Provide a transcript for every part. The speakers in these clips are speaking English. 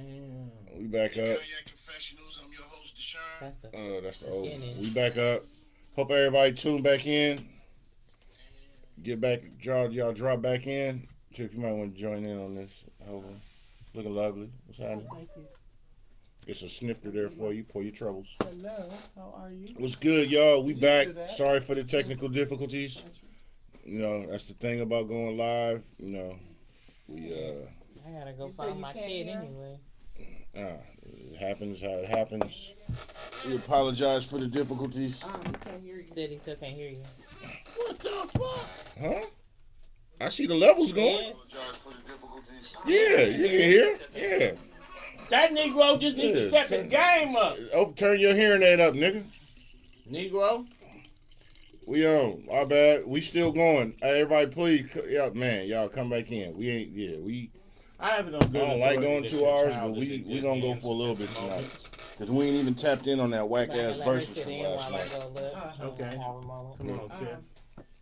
Damn. We back up. Cognac Confessionals. I'm your host, Deshaun. That's the old one. We back up. Hope everybody tune back in. Get back, y'all drop back in. If you might want to join in on this. Looking lovely. What's happening? Thank you. It's a snifter there for you. Pour your troubles. Hello, how are you? What's good, y'all? We You back. do that? Sorry for the technical difficulties. You know, that's the thing about going live. You know, we I gotta go You say find you my can't kid hear? anyway. it happens how it happens. We apologize for the difficulties. You can't hear you. Said he still can't hear you. What the fuck? Huh? I see the levels going. Yes. Yeah, you can hear. Yeah. That Negro just needs to step his game up. Oh, turn your hearing aid up, nigga. Negro. We on. Our bad. We still going. Hey, everybody, please, y'all come back in. We ain't. Yeah, we. I have it on good. I don't like going authority 2 that your hours, child but is we in good gonna go hands for a little at bit the tonight. moment. Cause we ain't even tapped in on that whack But I ass can let her verses sit from in last while I night. go look. Okay. Have a moment. Come on, Tiff.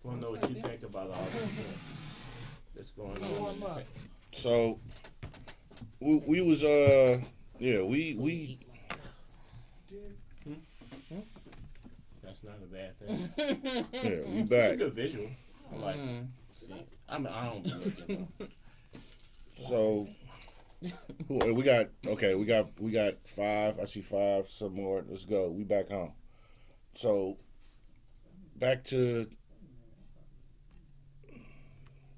Want to know what you think about all this shit that's going on? So we was we That's not a bad thing. yeah we It's a back. good visual. I like it. See, I don't be looking. So we got 5. I see 5. Some more. Let's go. We back home. So back to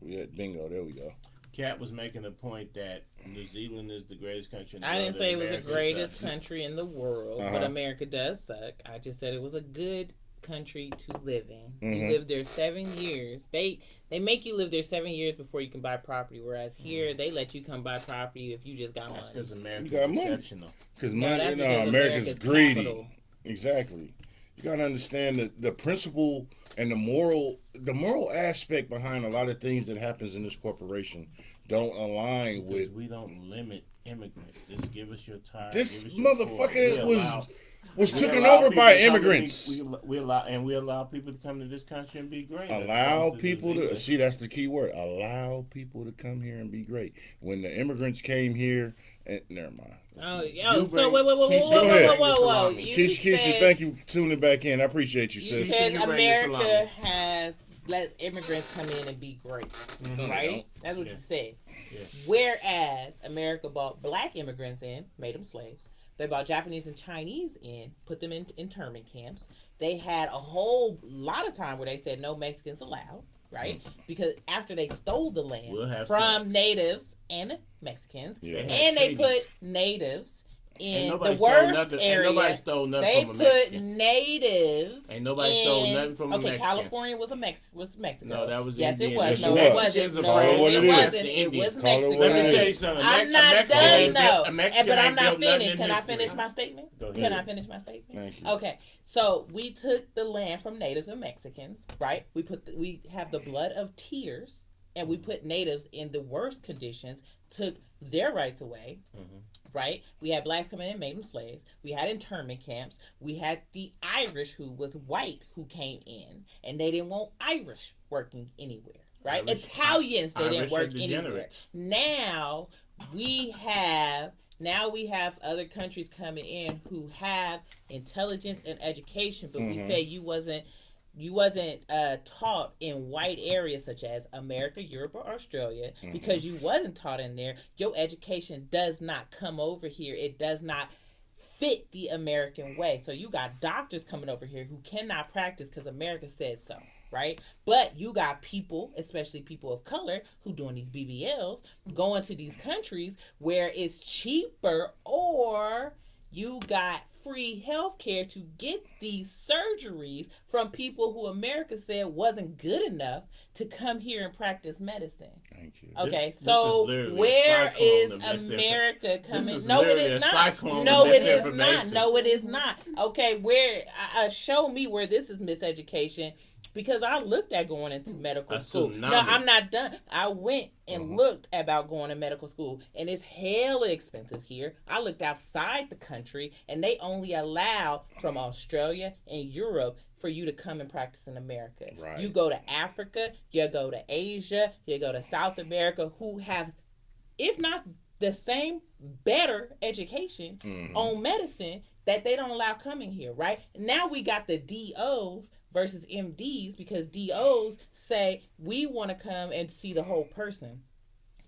we had bingo. There we go. Kat was making the point that New Zealand is the greatest country in the I world. didn't say it was the America greatest sucks. country in the world, but Uh-huh. America does suck. I just said it was a good country to live in. Mhm. You live there 7 years. They make you live there 7 years before you can buy property, whereas here they let you come buy property if you just got That's money. because America's got money. exceptional. Because No, that's because America's greedy. capital. Exactly. You gotta understand the principle and the moral aspect behind a lot of things that happens in this corporation don't align Because with we don't limit immigrants. Just give us your time. this give us your motherfucker core. was We taken allow over people by to come to immigrants. we allow people to come to this country and be great. That's Allow what people New to Zealand. see, that's the key word. Allow people to come here and be great. When the immigrants came here, and never mind. Oh, You so bring- wait, Keisha, go ahead. whoa. Keisha, said, thank you for tuning back in. I appreciate you, You sis. said You bring the America salami. has let immigrants come in and be great, Mhm. right? That's what Yeah. you said. Yeah. Whereas America brought black immigrants in, made them slaves. They brought Japanese and Chinese in, put them in internment camps. They had a whole lot of time where they said no Mexicans allowed, right? Because after they stole the land We'll have from snacks. natives and Mexicans, Yeah. and they put treaties. natives Ain't in nobody the stole worst nothing. area. Ain't nobody stole nothing They from a put Mexican. natives. Ain't nobody stole in- nothing from a Okay, Mexican. California was Mexico. No, that was yes, Indian. it was. Yes, no, it it was. wasn't. Mexicans are No, Call it what it it is. wasn't. It Indians. was Call it Mexico. what Let it me is. tell you something. I'm A not Mexican done ain't built- though. A Mexican But I'm ain't not built nothing finished. in Can I history. finish my statement? Go ahead. Can I finish my statement? Thank you. Okay, so we took the land from natives and Mexicans, right? We have the blood of tears, and we put natives in the worst conditions, took their rights away, right? We had blacks come in and made them slaves. We had internment camps. We had the Irish, who was white, who came in, and they didn't want Irish working anywhere, right? Irish- Italians, they didn't Irish are work anywhere. degenerates. Now we have other countries coming in who have intelligence and education, but we Mhm. say you wasn't taught in white areas such as America, Europe, or Australia. Because you wasn't taught in there, your education does not come over here. It does not fit the American way. So you got doctors coming over here who cannot practice because America says so, right? But you got people, especially people of color, who doing these BBLs, going to these countries where it's cheaper, or you got free health care to get these surgeries from people who America said wasn't good enough to come here and practice medicine. Thank you. Okay, This so is literally a where cyclone is of misinformation. America coming? is No, it literally is a not. cyclone No, of it is not. misinformation. No, it is not. Okay, where? Show me where this is miseducation. Because I looked at going into medical A school. tsunami. No, I'm not done. I went and looked about going to medical school, and it's hella expensive here. I looked outside the country, and they only allow from Australia and Europe for you to come and practice in America. Right. You go to Africa, you go to Asia, you go to South America, who have, if not the same better education on medicine that they don't allow coming here, right? Now we got the DOs versus MDs because DOs say we want to come and see the whole person.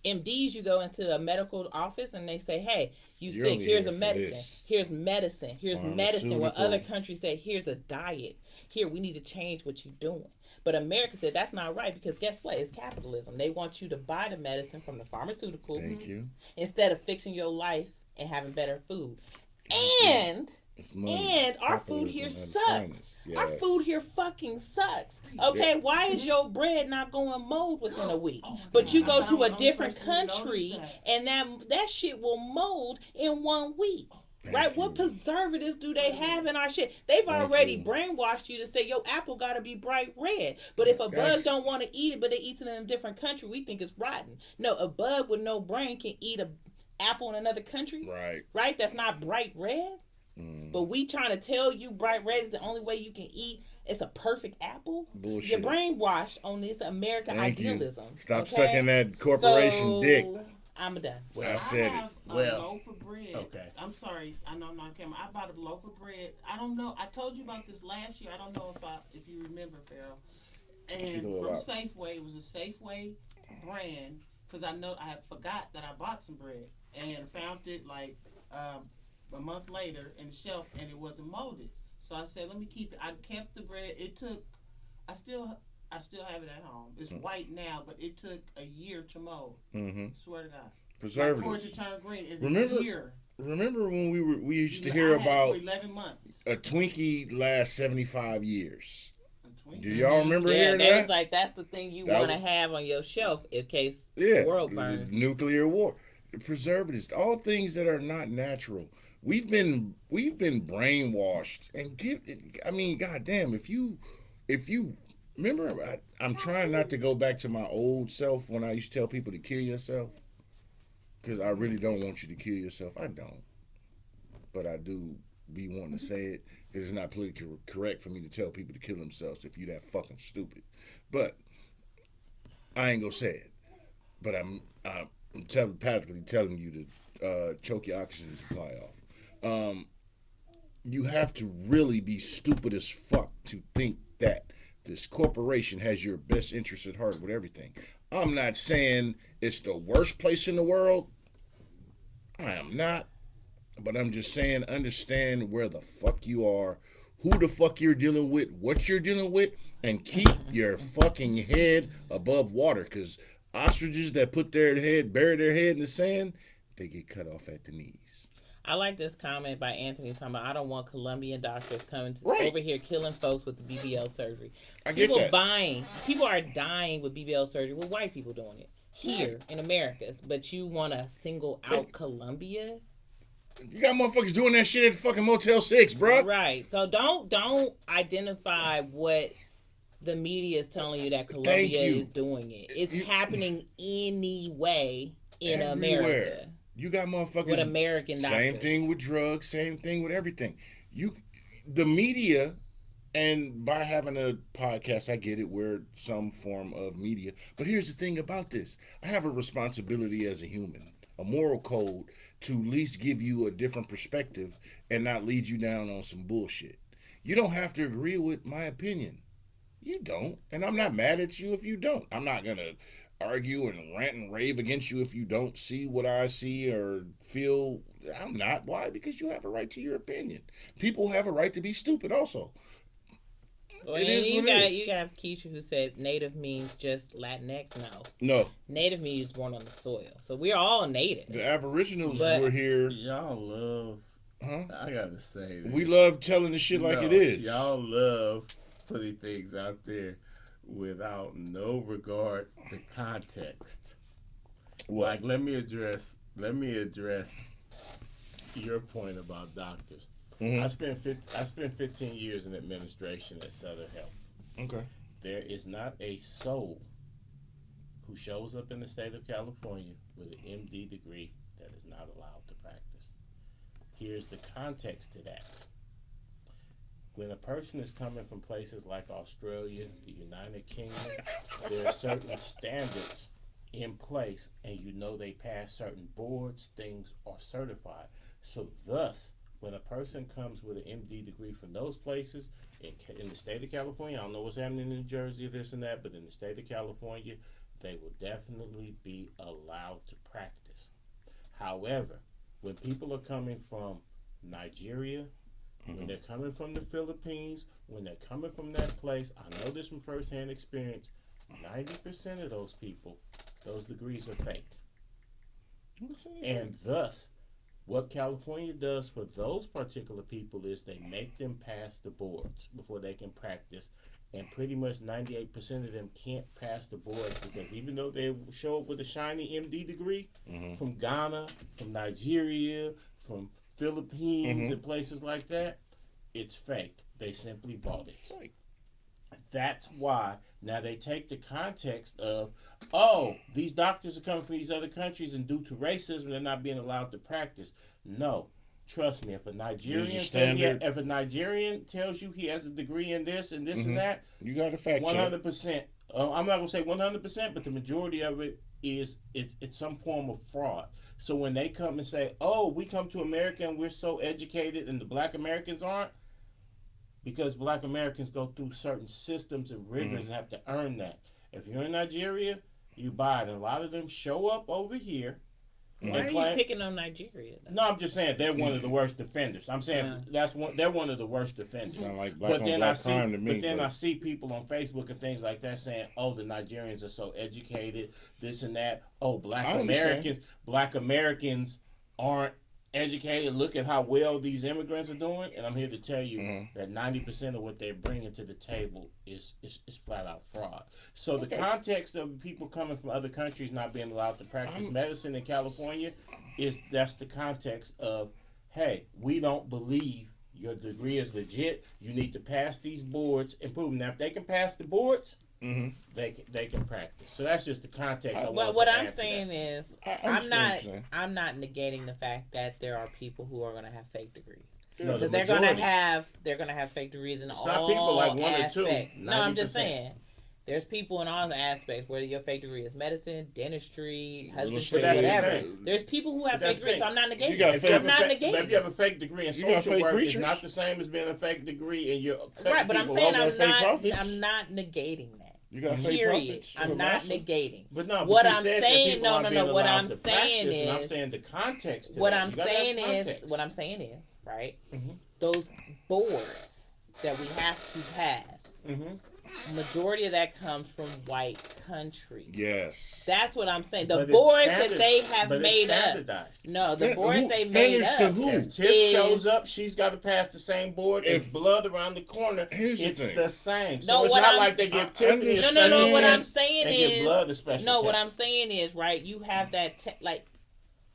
MDs, you go into a medical office and they say, hey, you're sick, here's a medicine. Here's medicine. Here's medicine. Where other countries say, here's a diet. Here, we need to change what you're doing. But America said that's not right because guess what? It's capitalism. They want you to buy the medicine from the pharmaceuticals instead of fixing your life and having better food. And our food here sucks. Yes. Our food here fucking sucks. Okay, why is your bread not going mold within a week? But you go to a different country and that shit will mold in 1 week. Right? What preservatives do they have in our shit? They've already brainwashed you to say your apple gotta be bright red. But if a bug don't want to eat it, but they eat it in a different country, we think it's rotten. No, a bug with no brain can eat a apple in another country. Right? That's not bright red. But we trying to tell you bright red is the only way you can eat. It's a perfect apple. Bullshit. You're brainwashed on this American idealism. Stop sucking that corporation dick. I'm done. Well, I said have it. A loaf of bread. Okay. I'm sorry. I know I'm not on camera. I bought a loaf of bread. I don't know. I told you about this last year. I don't know if you remember, Farrell. And from Safeway, it was a Safeway brand because I had forgot that I bought some bread and found it like a month later in the shelf and it wasn't molded. So I said, let me keep it. I kept the bread. It took. I still have it at home. It's white now, but it took a year to mold. Swear to God. Preservatives. For it to turn green in a year. Remember when we used to hear about 11 months. A Twinkie lasts 75 years. Do y'all remember hearing that? Yeah, was like that's the thing you want to have on your shelf in case the world burns. Nuclear war. Preservatives, all things that are not natural. We've been brainwashed and goddamn, if you remember, I'm trying not to go back to my old self when I used to tell people to kill yourself because I really don't want you to kill yourself. I don't, but I do be wanting to say it because it's not politically correct for me to tell people to kill themselves if you that fucking stupid. But I ain't gonna say it. But I'm telepathically telling you to choke your oxygen supply off. You have to really be stupid as fuck to think that this corporation has your best interest at heart with everything. I'm not saying it's the worst place in the world. I am not. But I'm just saying understand where the fuck you are, who the fuck you're dealing with, what you're dealing with, and keep your fucking head above water. Because ostriches that bury their head in the sand, they get cut off at the knees. I like this comment by Anthony talking about I don't want Colombian doctors coming over here killing folks with the BBL surgery. People are dying with BBL surgery with white people doing it here in America. But you want to single out Colombia? You got motherfuckers doing that shit at the fucking Motel 6, bro. Right. So don't identify what the media is telling you that Colombia is doing it. It's happening anyway in America. You got motherfuckers with American doctors. Same thing with drugs, same thing with everything. The media, and by having a podcast, I get it, we're some form of media. But here's the thing about this. I have a responsibility as a human, a moral code, to at least give you a different perspective and not lead you down on some bullshit. You don't have to agree with my opinion. You don't. And I'm not mad at you if you don't. I'm not going to argue and rant and rave against you if you don't see what I see or feel. I'm not. Why? Because you have a right to your opinion. People have a right to be stupid also. Well, you have Keisha who said native means just Latinx. No. Native means born on the soil. So we're all native. The Aboriginals were here. Y'all love. I gotta say this. We love telling the shit like it is. Y'all love putting things out there without no regards to context. What? Like, let me address your point about doctors. I spent 15 years in administration at Southern Health. Okay. There is not a soul who shows up in the state of California with an MD degree that is not allowed to practice. Here's the context to that. When a person is coming from places like Australia, the United Kingdom, there are certain standards in place, and you know they pass certain boards, things are certified. So thus, when a person comes with an MD degree from those places, in the state of California, I don't know what's happening in New Jersey, this and that, but in the state of California, they will definitely be allowed to practice. However, when people are coming from Nigeria, when they're coming from the Philippines, when they're coming from that place, I know this from firsthand experience, 90% of those people, those degrees are fake. And thus, what California does for those particular people is they make them pass the boards before they can practice. And pretty much 98% of them can't pass the boards because even though they show up with a shiny MD degree from Ghana, from Nigeria, from Philippines and places like that, it's fake. They simply bought it. That's why now they take the context of, oh, these doctors are coming from these other countries and due to racism they're not being allowed to practice. No, trust me. If a Nigerian tells you he has a degree in this and this and that, you got to fact 100%. I'm not gonna say 100%, but the majority of it is it's some form of fraud. So when they come and say, oh, we come to America and we're so educated and the Black Americans aren't, because Black Americans go through certain systems and rigors and have to earn that. If you're in Nigeria, you buy it. And a lot of them show up over here. Why are you picking on Nigeria, though? No, I'm just saying they're one of the worst offenders. I'm saying they're one of the worst offenders. Sound like black on black crime to me. But then I see people on Facebook and things like that saying, oh, the Nigerians are so educated, this and that. Oh, Black Americans aren't educated. Look at how well these immigrants are doing, and I'm here to tell you that 90% of what they're bringing to the table is flat out fraud. So the context of people coming from other countries not being allowed to practice medicine in California that's the context of, hey, we don't believe your degree is legit. You need to pass these boards and prove them. Now, if they can pass the boards, they can practice. So that's just the context. What I'm saying is, I'm not negating the fact that there are people who are going to have fake degrees. Because they're going to have fake degrees in all not people like one aspects. or two. 90%. No, I'm just saying. There's people in all the aspects, whether your fake degree is medicine, dentistry, husbandry, whatever. There's people who have fake degrees, so I'm not negating it. I'm not negating it. If you have a fake degree in social work, it's not the same as being a fake degree in your right, but I'm saying I'm not negating that. You got fake profits. I'm not negating. But no, what I'm saying, what I'm saying is, I'm saying the context. What I'm saying is, right? Those boards that we have to pass. Majority of that comes from white countries. Yes. That's what I'm saying. The boards that they have made up. No, the boards they made up. If Tiff shows up, she's got to pass the same board. If blood around the corner, it's the same. So it's not like they give Tiffany a special No, what I'm saying is, give blood a special test. What I'm saying is, right, you have that,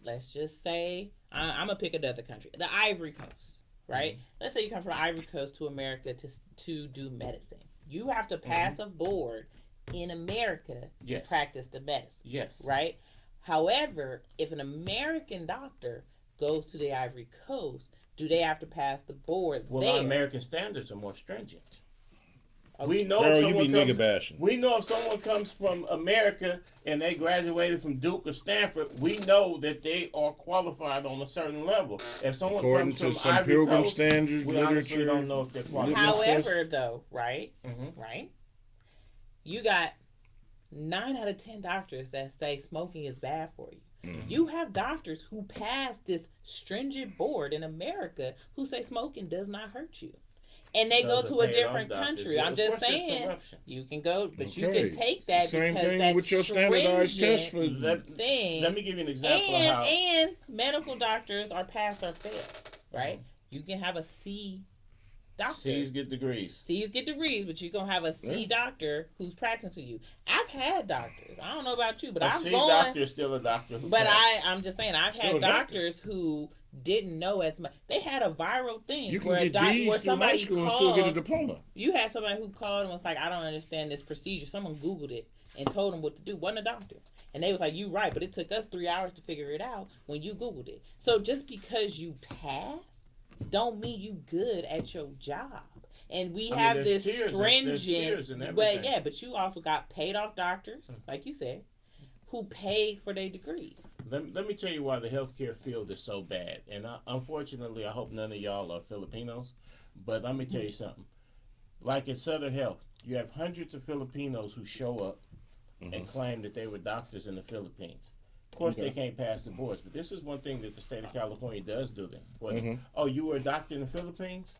let's just say, I'm going to pick another country. The Ivory Coast, right? Let's say you come from the Ivory Coast to America to do medicine. You have to pass a board in America to practice the medicine. Yes. Right? However, if an American doctor goes to the Ivory Coast, do they have to pass the board there? Well, American standards are more stringent. Okay. We know if someone comes from America and they graduated from Duke or Stanford, we know that they are qualified on a certain level. If someone according comes from to some Ivory Pilgrim Coast, standards, we literature, don't know if they're qualified. However, though, right? You got 9 out of 10 doctors that say smoking is bad for you. You have doctors who pass this stringent board in America who say smoking does not hurt you. And they go to a different country. I'm just saying, you can go, but you can take that same because thing that's with your standardized test for thing. Let me give you an example of how. And medical doctors are pass or fail, right? You can have a C doctor. C's get degrees, but you're gonna have a C doctor who's practicing you. I've had doctors. I don't know about you, but a C doctor is still a doctor. But I'm just saying, I've had doctors who didn't know as much. They had a viral thing. You can get D's through high school and still get a diploma. You had somebody who called and was like, I don't understand this procedure. Someone Googled it and told them what to do. Wasn't a doctor. And they was like, you right, but it took us 3 hours to figure it out when you Googled it. So just because you pass don't mean you good at your job. And we have this stringent, but you also got paid off doctors, like you said, who paid for their degree. Let me tell you why the healthcare field is so bad. And unfortunately, I hope none of y'all are Filipinos. But let me tell you something. Like in Southern Health, you have hundreds of Filipinos who show up and claim that they were doctors in the Philippines. Of course, they can't pass the boards. But this is one thing that the state of California does do then. Oh, you were a doctor in the Philippines?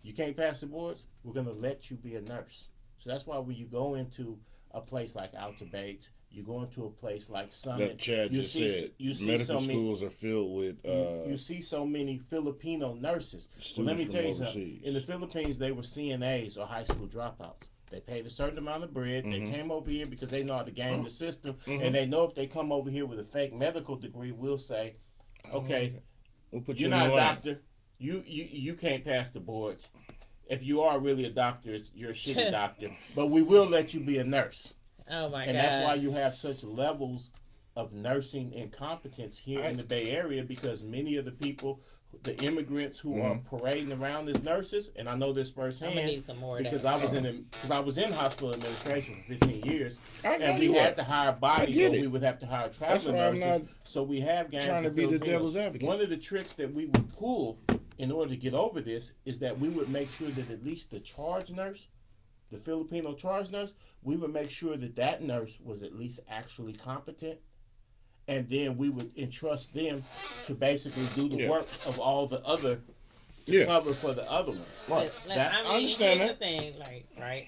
You can't pass the boards? We're going to let you be a nurse. So that's why when you go into a place like Outer Banks, you go into a place like Summit. That Chad just said. Medical schools are filled with. You see so many Filipino nurses. Well, let me tell you something. In the Philippines, they were CNAs or high school dropouts. They paid a certain amount of bread. They came over here because they know how to game the system, and they know if they come over here with a fake medical degree, we'll say, okay, we'll put you're not a doctor. You can't pass the boards. If you are really a doctor, you're a shitty doctor. But we will let you be a nurse. Oh my God! And that's why you have such levels of nursing incompetence here in the Bay Area, because many of the people, the immigrants who are parading around as nurses, and I know this firsthand need some more because I was in hospital administration for 15 years, and we had to hire bodies, or we would have to hire traveling nurses. So we have gangs trying to be the devil's advocate. One of the tricks that we would pull in order to get over this is that we would make sure that at least the charge nurse, the Filipino charge nurse, we would make sure that that nurse was at least actually competent, and then we would entrust them to basically do the work of all the other to cover for the other ones. Right. I understand that. The thing, right?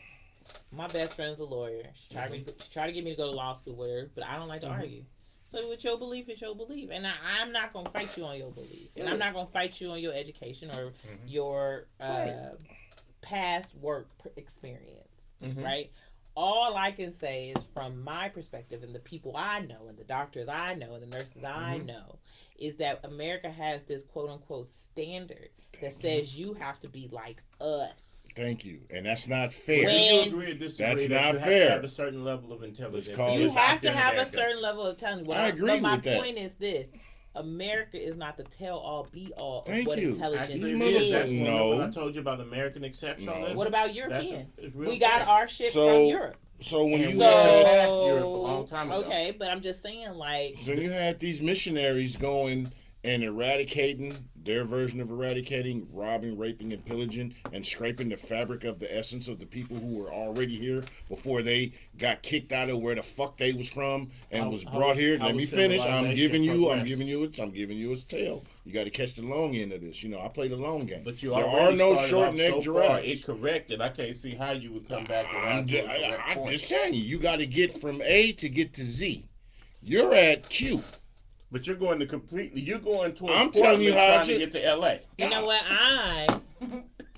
My best friend's a lawyer. She tried to get me to go to law school with her, but I don't like to argue. So what your belief is your belief, and I'm not gonna fight you on your belief, and I'm not gonna fight you on your education or your past work experience, right? All I can say is from my perspective and the people I know and the doctors I know and the nurses I know is that America has this quote unquote standard that says you have to be like us. Thank you. And that's not fair. You agree or disagree? That's that not you fair. Have to have a certain level of intelligence. You have to have a certain level of intelligence. I agree with that. But my point is this. America is not the tell-all, be-all of what intelligence Actually, is. That's what I told you about American exceptionalism. What about European? We got our shit from Europe. So when you passed Europe a long time ago. Okay, but I'm just saying, like. So you had these missionaries going and eradicating their version of eradicating, robbing, raping, and pillaging, and scraping the fabric of the essence of the people who were already here before they got kicked out of where the fuck they was from and was brought here. Let me finish. I'm giving you a tale. You got to catch the long end of this. You know, I play the long game. But there are no short neck giraffes. It corrected. I can't see how you would come back around. I'm just saying you got to get from A to get to Z. You're at Q. But you're going towards I'm telling you how to get to LA. You know what? I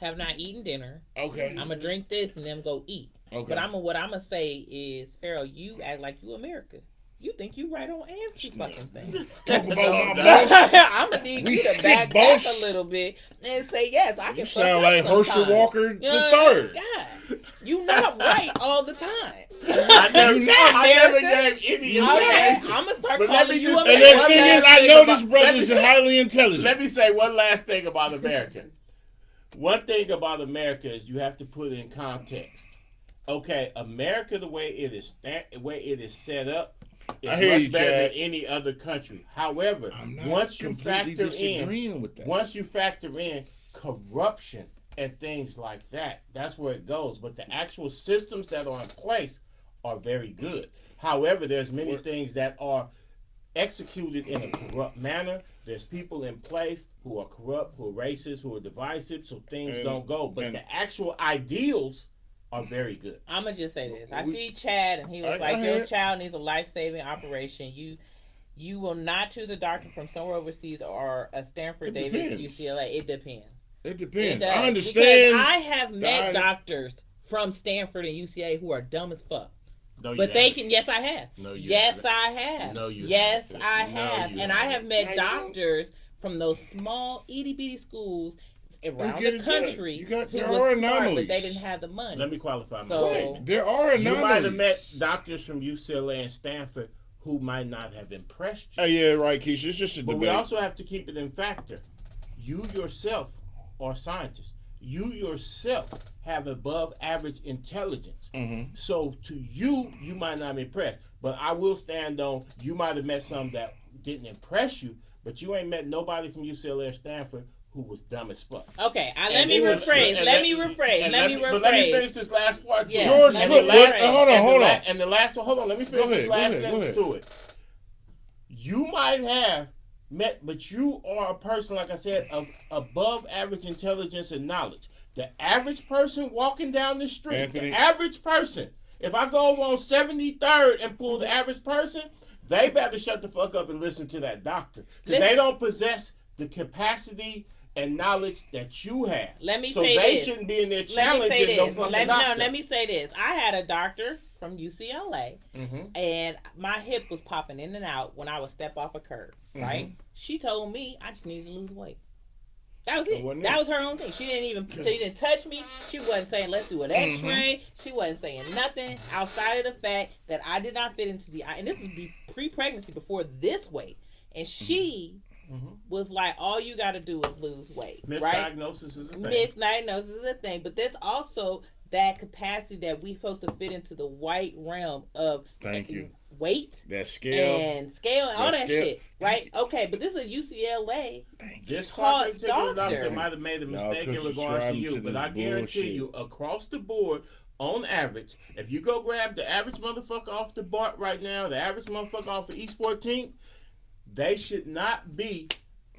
have not eaten dinner. Okay. I'm gonna drink this and then go eat. Okay. But what I'm gonna say is, Pharaoh, you act like you America. You think you right on every fucking thing. Talk about my boss. I'm gonna need you to back a little bit and say yes. I can. You sound like Herschel Walker the third. God, you not right all the time. I never gave any. Okay, I'm gonna start calling you America. And the thing is, I know this brother is highly intelligent. Let me say one last thing about America. One thing about America is you have to put in context. Okay, America, the way it is set up, is much better than any other country. However, once you factor in corruption and things like that, that's where it goes. But the actual systems that are in place are very good. However, there's many things that are executed in a corrupt manner. There's people in place who are corrupt, who are racist, who are divisive, so things don't go. But the actual ideals are very good. I'm gonna just say this. I see Chad, and he was like, "Your child needs a life-saving operation. You will not choose a doctor from somewhere overseas or a Stanford, Davis, UCLA. It depends. It depends. I understand. Because I have met doctors from Stanford and UCLA who are dumb as fuck. No, but they can. Yes, I have. No, yes, I have. No, you. Yes, I have. And I have met doctors from those small itty bitty schools around the country there are anomalies, but they didn't have the money. Let me qualify myself. There are anomalies. You might have met doctors from UCLA and Stanford who might not have impressed you. Yeah, right, Keisha. It's just a debate. But we also have to keep it in factor. You yourself are scientists. you yourself have above average intelligence. Mm-hmm. So to you, you might not be impressed. But I will stand on, you might have met some that didn't impress you, but you ain't met nobody from UCLA or Stanford who was dumb as fuck. Okay, let me rephrase. But let me finish this last part too. Yeah, George, hold on. And the last one, hold on, let me finish this last sentence to it. You might have met, but you are a person, like I said, of above average intelligence and knowledge. The average person walking down the street, Anthony. the average person, if I go over on 73rd and pull the average person, they better shut the fuck up and listen to that doctor. Because they don't possess the capacity and knowledge that you have. Let me so say they this. shouldn't be in there challenging no fucking doctor. Let me say this. I had a doctor from UCLA, and my hip was popping in and out when I would step off a curb, right? She told me I just needed to lose weight. That was it. That was her own thing. She didn't touch me. She wasn't saying, let's do an x-ray. She wasn't saying nothing outside of the fact that I did not fit into the, and this is pre-pregnancy, before this weight. And she was like, all you got to do is lose weight. Misdiagnosis is a thing. Misdiagnosis is a thing. But there's also that capacity that we're supposed to fit into the white realm of weight, that scale and all that shit, right? Okay, but this is a UCLA. This particular doctor might have made a mistake in regards to you, but I guarantee you, across the board, on average, if you go grab the average motherfucker off the BART right now, the average motherfucker off the East 14th, they should not be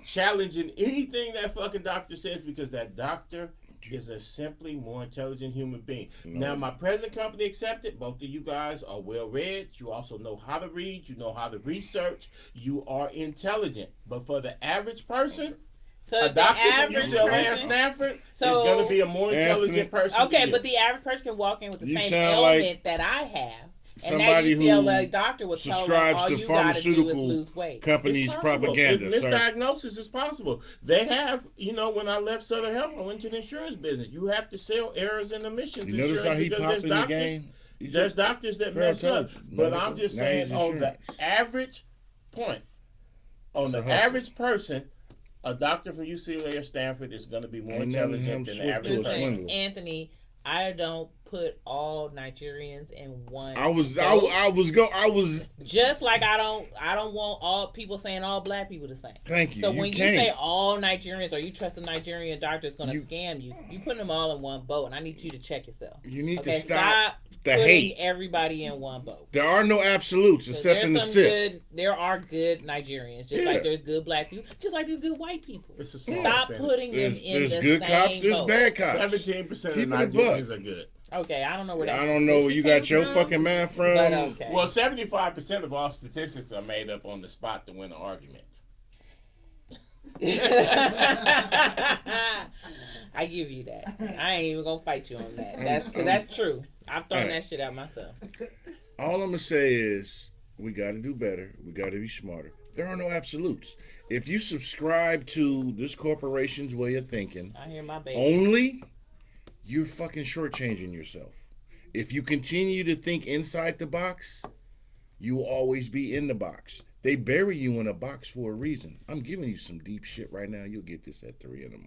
challenging anything that fucking doctor says, because that doctor is a simply more intelligent human being. Now, my present company accepted. Both of you guys are well read. You also know how to read. You know how to research. You are intelligent. But for the average person, a doctor from UCLA or Stanford is going to be a more intelligent person. Okay, but the average person can walk in with the same ailment that I have. Somebody and that UCLA doctor was subscribes to Pharmaceutical Companies propaganda. Misdiagnosis is possible. They have, when I left Southern Health, I went to the insurance business. You have to sell errors and omissions. You notice how he popped in the game? There's doctors that mess up. But I'm just saying, on the average point, on the average person, a doctor from UCLA or Stanford is going to be more intelligent than the average person. Anthony, I don't put all Nigerians in one. I was just like I don't want all people saying all black people the same. Thank you. So when you say all Nigerians, or you trust a Nigerian doctor is going to scam you, you put them all in one boat, and I need you to check yourself. You need to stop the putting hate. Everybody in one boat. There are no absolutes except in the SIP. There are good Nigerians, just like there's good black people, just like there's good white people. It's a small Stop putting them in the same boat. There's good cops, there's bad cops. 17% of Nigerians are good. Okay, I don't know where that. I don't know where you got your fucking math from. But okay. Well, 75% of all statistics are made up on the spot to win an argument. I give you that. I ain't even gonna fight you on that. That's true. I've thrown that shit out myself. All I'm gonna say is we got to do better. We got to be smarter. There are no absolutes. If you subscribe to this corporation's way of thinking, I hear my baby. Only. You're fucking shortchanging yourself. If you continue to think inside the box, you will always be in the box. They bury you in a box for a reason. I'm giving you some deep shit right now. You'll get this at 3 a.m.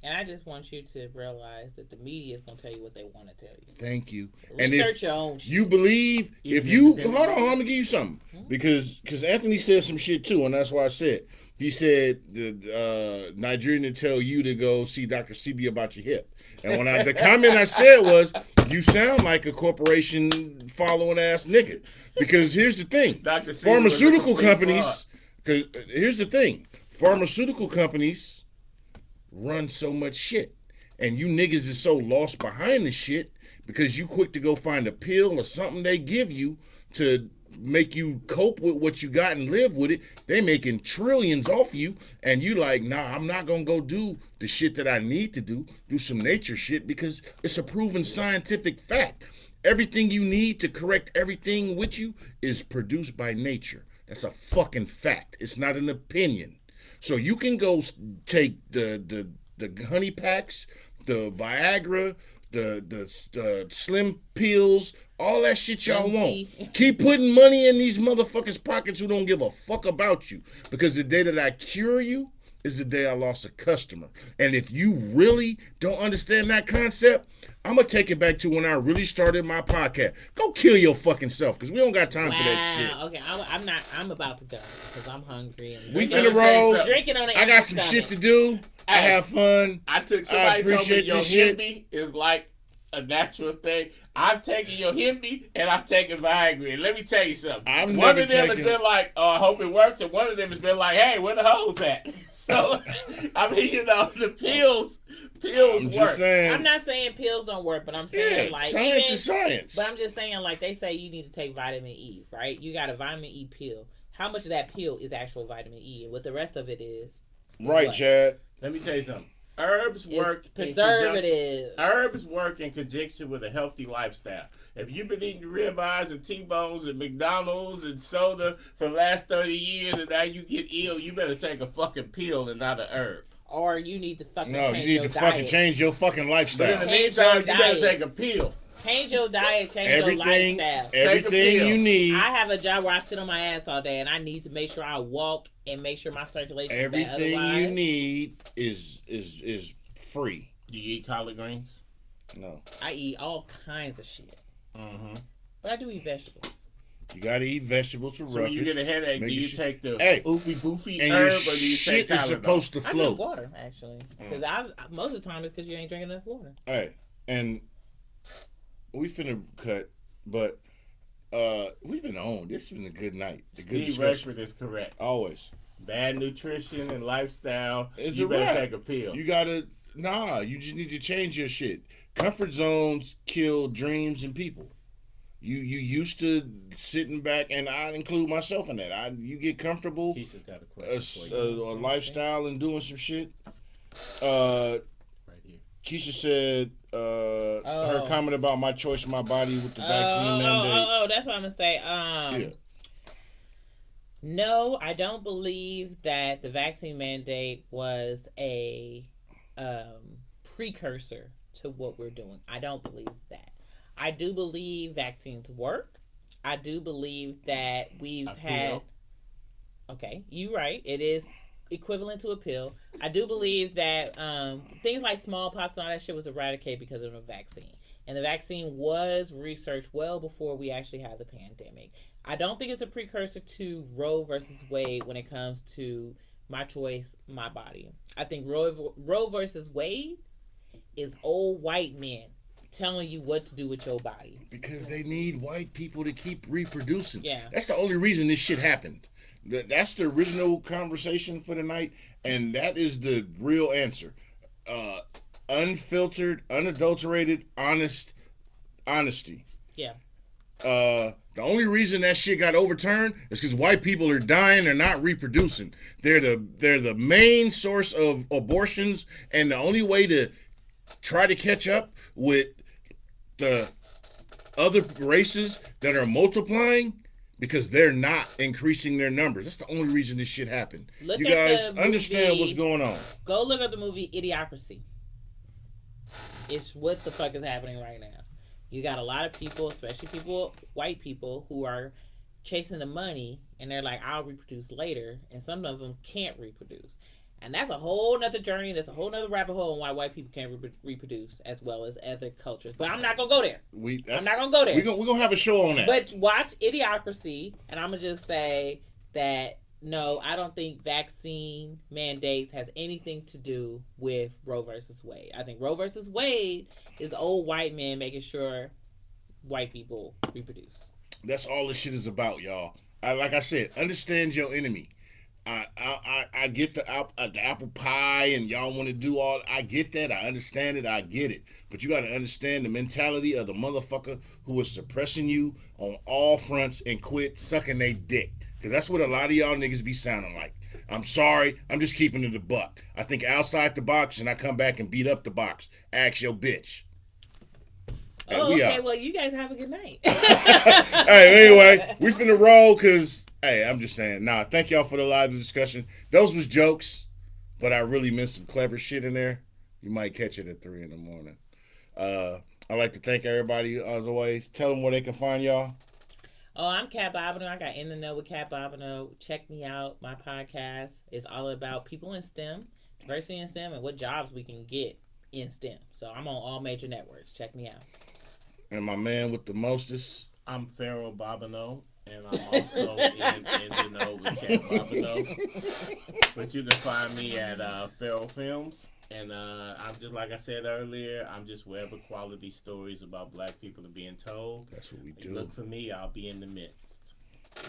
And I just want you to realize that the media is going to tell you what they want to tell you. Thank you. Research your own shit. You believe, hold on, I'm going to give you something. Because Anthony said some shit too, and that's why I said. He said the Nigerian to tell you to go see Dr. CB about your hip. And when the comment I said was, you sound like a corporation following ass nigga. Because here's the thing. Pharmaceutical companies, here's the thing. Pharmaceutical companies run so much shit. And you niggas is so lost behind the shit because you quick to go find a pill or something they give you to make you cope with what you got and live with it. They making trillions off you, and you like, nah, I'm not gonna go do the shit that I need to do some nature shit, because it's a proven scientific fact. Everything you need to correct everything with you is produced by nature. That's a fucking fact. It's not an opinion. So you can go take the honey packs, the Viagra, the slim pills, all that shit y'all want. Keep putting money in these motherfuckers' pockets who don't give a fuck about you. Because the day that I cure you, is the day I lost a customer. And if you really don't understand that concept, I'm going to take it back to when I really started my podcast. Go kill your fucking self, because we don't got time for that shit. Okay, I'm about to go because I'm hungry. And we finna roll. Drinking on I got some shit to do. I have fun. I took somebody told me your Hemby is like a natural thing. I've taken your Hemby and I've taken Viagra. And let me tell you something. One of them has been like, oh, I hope it works. And one of them has been like, hey, where the hoes at? So, I mean, the pills work. Saying, I'm not saying pills don't work, but I'm saying science is science. But I'm just saying, like, they say you need to take vitamin E, right? You got a vitamin E pill. How much of that pill is actual vitamin E? And what the rest of it is right, what? Chad. Let me tell you something. Herbs work in conjunction with a healthy lifestyle. If you've been eating ribeyes and T-bones and McDonald's and soda for the last 30 years and now you get ill, you better take a fucking pill and not an herb. Or you need to fucking change your fucking lifestyle. But in the meantime, you better take a pill. Change your diet, change your lifestyle. Everything you need. I have a job where I sit on my ass all day, and I need to make sure I walk and make sure my circulation is bad. Everything you need is free. Do you eat collard greens? No. I eat all kinds of shit. Mm-hmm. But I do eat vegetables. You gotta eat vegetables for So when you get a headache, do you take the oofy boofy and herb, your or do you take shit is supposed to float? I drink water, actually. Because most of the time it's because you ain't drinking enough water. All right. And we finna cut, but we've been on. This has been a good night. Steve Rashford is correct. Always. Bad nutrition and lifestyle. You better take a pill. You gotta, you just need to change your shit. Comfort zones kill dreams and people. You used to sitting back, and I include myself in that. You get comfortable, Keisha's got a question for you. A lifestyle and doing some shit. Right here. Keisha said her comment about my choice of my body with the vaccine mandate. That's what I'm gonna say. Yeah. No, I don't believe that the vaccine mandate was a precursor to what we're doing. I don't believe that. I do believe vaccines work. I do believe that we've had... Okay, you're right. It is equivalent to a pill. I do believe that things like smallpox and all that shit was eradicated because of the vaccine. And the vaccine was researched well before we actually had the pandemic. I don't think it's a precursor to Roe versus Wade when it comes to my choice, my body. I think Roe versus Wade is old white men telling you what to do with your body. Because they need white people to keep reproducing. Yeah. That's the only reason this shit happened. That's the original conversation for the night, and that is the real answer. Unfiltered, unadulterated, honesty. Yeah. The only reason that shit got overturned is because white people are dying, they're not reproducing. They're the main source of abortions, and the only way to try to catch up with the other races that are multiplying, because they're not increasing their numbers. That's the only reason this shit happened. You guys understand what's going on. Go look at the movie Idiocracy. It's what the fuck is happening right now. You got a lot of people, especially white people, who are chasing the money, and they're like, I'll reproduce later, and some of them can't reproduce. And that's a whole nother journey. That's a whole nother rabbit hole on why white people can't reproduce, as well as other cultures. But I'm not going to go there. I'm not going to go there. We're going to have a show on that. But watch Idiocracy, and I'm going to just say that, no, I don't think vaccine mandates has anything to do with Roe versus Wade. I think Roe versus Wade is old white men making sure white people reproduce. That's all this shit is about, y'all. Like I said, understand your enemy. I get the apple pie, and y'all want to do all. I get that. I understand it. I get it. But you got to understand the mentality of the motherfucker who is suppressing you on all fronts and quit sucking they dick. Because that's what a lot of y'all niggas be sounding like. I'm sorry. I'm just keeping it a buck. I think outside the box, and I come back and beat up the box. Ask your bitch. Okay. Well, you guys have a good night. Hey, anyway, we finna roll because, hey, I'm just saying. Thank y'all for the live discussion. Those was jokes, but I really missed some clever shit in there. You might catch it at 3 a.m. I'd like to thank everybody, as always. Tell them where they can find y'all. Oh, I'm Kat Bobino. I got In the Know with Kat Bobino. Check me out. My podcast is all about people in STEM, diversity in STEM, and what jobs we can get in STEM. So I'm on all major networks. Check me out. And my man with the mostest. I'm Pharaoh Bobino, and I'm also in the know with Cat Bobino. But you can find me at Pharaoh Films. And I'm just, like I said earlier, I'm just wherever quality stories about black people are being told. That's what we do. Look for me, I'll be in the midst.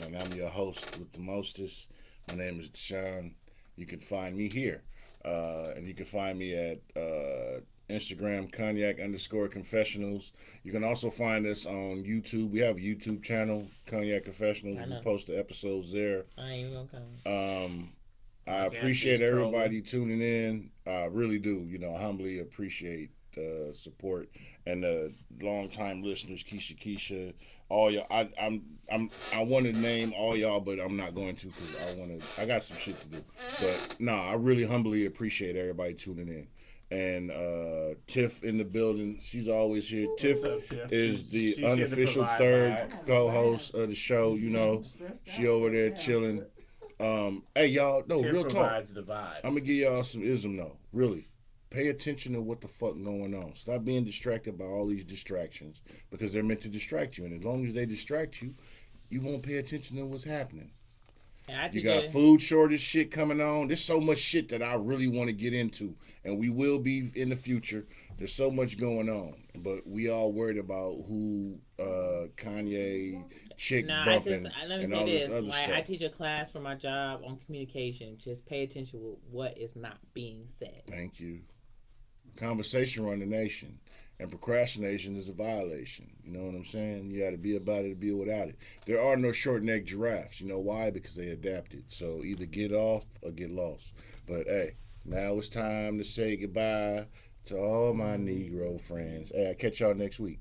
And I'm your host with the mostest. My name is Deshaun. You can find me here. And you can find me at Instagram, Cognac_Confessionals. You can also find us on YouTube. We have a YouTube channel, Cognac Confessionals. We post the episodes there. I ain't even gonna come. I appreciate everybody tuning in. I really do. You know, I humbly appreciate the support and the longtime listeners, Keisha, all y'all. I want to name all y'all, but I'm not going to because I got some shit to do. But no, I really humbly appreciate everybody tuning in. And Tiff in the building, she's always here. Tiff is the she's unofficial third co-host of the show. You know, she over there chilling. Hey y'all, no, Tiff real talk. The vibes. I'm gonna give y'all some ism though. Really, pay attention to what the fuck going on. Stop being distracted by all these distractions because they're meant to distract you. And as long as they distract you, you won't pay attention to what's happening. You got food shortage shit coming on. There's so much shit that I really want to get into, and we will be in the future. There's so much going on, but we all worried about who Kanye chick bumping and all this other stuff. I teach a class for my job on communication. Just pay attention to what is not being said. Thank you. Conversation run the nation, and procrastination is a violation. You know what I'm saying? You got to be about it or be without it. There are no short-necked giraffes. You know why? Because they adapted. So either get off or get lost. But hey, now it's time to say goodbye to all my Negro friends. Hey, I'll catch y'all next week.